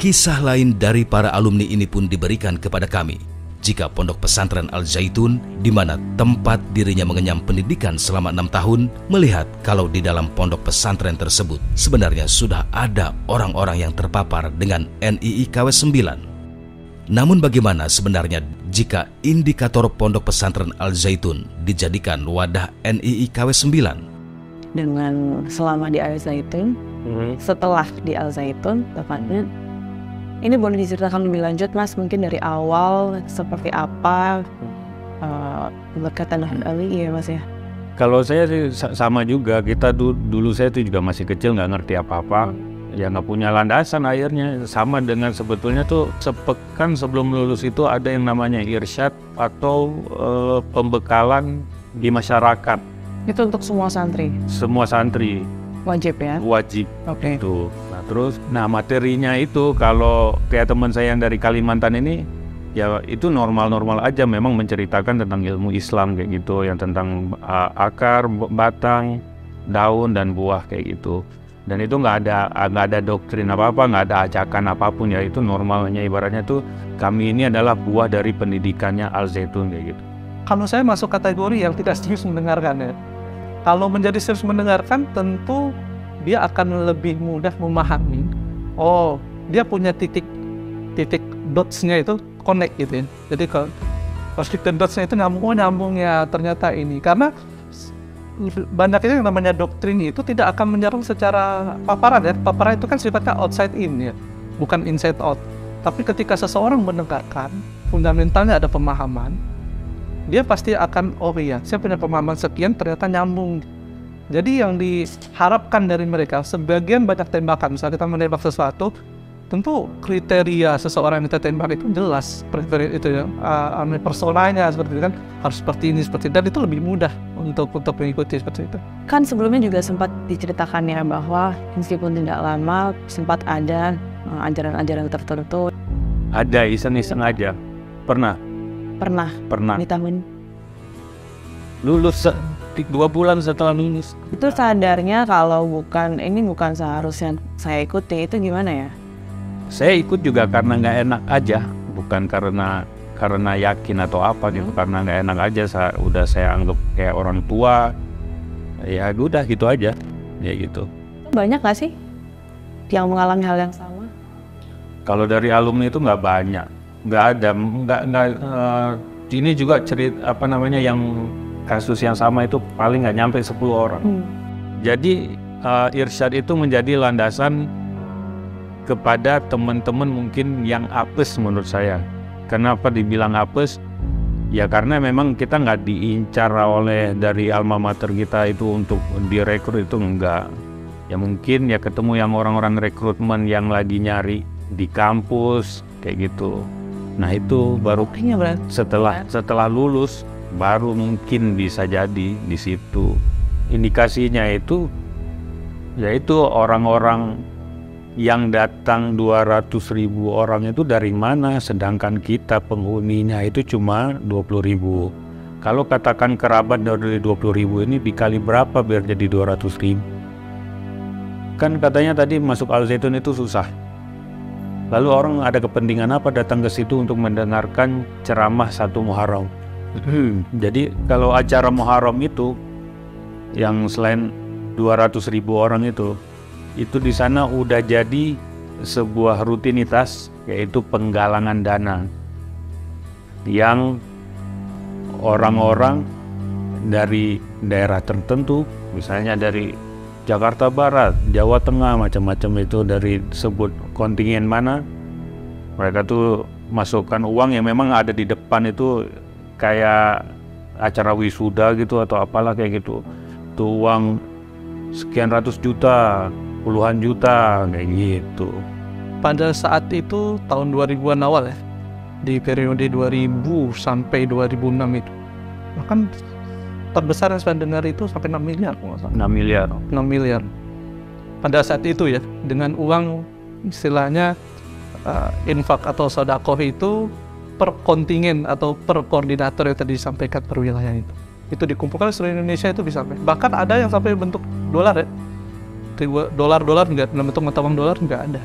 Kisah lain dari para alumni ini pun diberikan kepada kami. Jika Pondok Pesantren Al Zaitun, di mana tempat dirinya mengenyam pendidikan selama 6 tahun, melihat kalau di dalam pondok pesantren tersebut sebenarnya sudah ada orang-orang yang terpapar dengan NII KW 9. Namun bagaimana sebenarnya jika indikator Pondok Pesantren Al Zaitun dijadikan wadah NII KW 9? Dengan selama di Al Zaitun, setelah di Al Zaitun, tepatnya, ini boleh diceritakan lebih lanjut, Mas, mungkin dari awal seperti apa berkaitan dengan Ali, ya Mas ya? Kalau saya sih sama juga, kita dulu saya itu juga masih kecil, nggak ngerti apa-apa, ya nggak punya landasan akhirnya. Sama dengan sebetulnya tuh sepekan sebelum lulus itu ada yang namanya irsyad atau pembekalan di masyarakat. Itu untuk semua santri? Semua santri. Wajib ya? Wajib. Oke. Itu. Nah materinya itu kalau kayak teman saya yang dari Kalimantan ini, ya itu normal-normal aja, memang menceritakan tentang ilmu Islam kayak gitu, yang tentang akar, batang, daun dan buah kayak gitu. Dan itu nggak ada doktrin apa-apa, nggak ada ajakan apapun, ya itu normalnya, ibaratnya tuh kami ini adalah buah dari pendidikannya Al Zaitun kayak gitu. Kalau saya masuk kategori yang tidak serius mendengarkan ya. Kalau menjadi serius mendengarkan, tentu dia akan lebih mudah memahami. Oh, dia punya titik dots-nya itu connect gitu ya. Jadi kalau titik dots-nya itu nyambung ya, ternyata ini. Karena banyaknya yang namanya doktrin itu tidak akan menyerang secara paparan ya. Paparan itu kan sifatnya outside in ya, bukan inside out. Tapi ketika seseorang mendengarkan, fundamentalnya ada pemahaman, dia pasti akan, oh iya, saya punya pemahaman sekian, ternyata nyambung. Jadi yang diharapkan dari mereka, sebagian banyak tembakan, misalnya kita menembak sesuatu, tentu kriteria seseorang yang kita tembak itu jelas, itu ya, personanya seperti itu kan, harus seperti ini, seperti itu, dan itu lebih mudah untuk mengikuti seperti itu. Kan sebelumnya juga sempat diceritakan ya bahwa meskipun tidak lama, sempat ada ajaran-ajaran tertentu. Ada iseng-iseng aja, pernah. Di tahun lulus 2 bulan setelah lulus. Itu sadarnya kalau ini bukan seharusnya saya ikuti, itu gimana ya? Saya ikut juga karena nggak enak aja, bukan karena yakin atau apa gitu, karena nggak enak aja. Saya anggap kayak orang tua, ya udah gitu aja, ya gitu. Banyak nggak sih yang mengalami hal yang sama? Kalau dari alumni itu nggak banyak, nggak ada, ini juga cerita yang kasus yang sama itu paling nggak nyampe 10 orang. Jadi irsyad itu menjadi landasan kepada teman-teman mungkin yang apes menurut saya. Kenapa dibilang apes? Ya karena memang kita nggak diincar oleh dari alma mater kita itu untuk direkrut, itu enggak. Ya mungkin ya ketemu yang orang-orang rekrutmen yang lagi nyari di kampus kayak gitu. Nah itu baru setelah lulus baru mungkin bisa jadi di situ. Indikasinya itu yaitu orang-orang yang datang 200.000 orang itu dari mana, sedangkan kita penghuninya itu cuma 20.000. Kalau katakan kerabat dari 20.000 ini dikali berapa biar jadi 200.000? Kan katanya tadi masuk Al Zaitun itu susah. Lalu orang ada kepentingan apa datang ke situ untuk mendengarkan ceramah 1 Muharram? Jadi kalau acara Muharram itu yang selain 200.000 orang itu di sana udah jadi sebuah rutinitas, yaitu penggalangan dana yang orang-orang dari daerah tertentu, misalnya dari Jakarta Barat, Jawa Tengah, macam-macam itu, dari sebut kontingen mana, mereka tuh masukkan uang yang memang ada di depan itu kayak acara wisuda gitu atau apalah kayak gitu. Tuh uang sekian ratus juta, puluhan juta kayak gitu. Pada saat itu tahun 2000-an awal ya, di periode 2000 sampai 2006 itu, bahkan terbesar yang saya dengar itu sampai 6 miliar. 6 miliar. 6 miliar. Pada saat itu ya, dengan uang istilahnya infak atau sedekah itu per kontingen atau per koordinator yang tadi disampaikan per wilayah itu. Itu dikumpulkan seluruh Indonesia itu bisa sampai. Bahkan ada yang sampai bentuk dolar ya. Dolar enggak, dalam bentuk mata uang dolar enggak ada.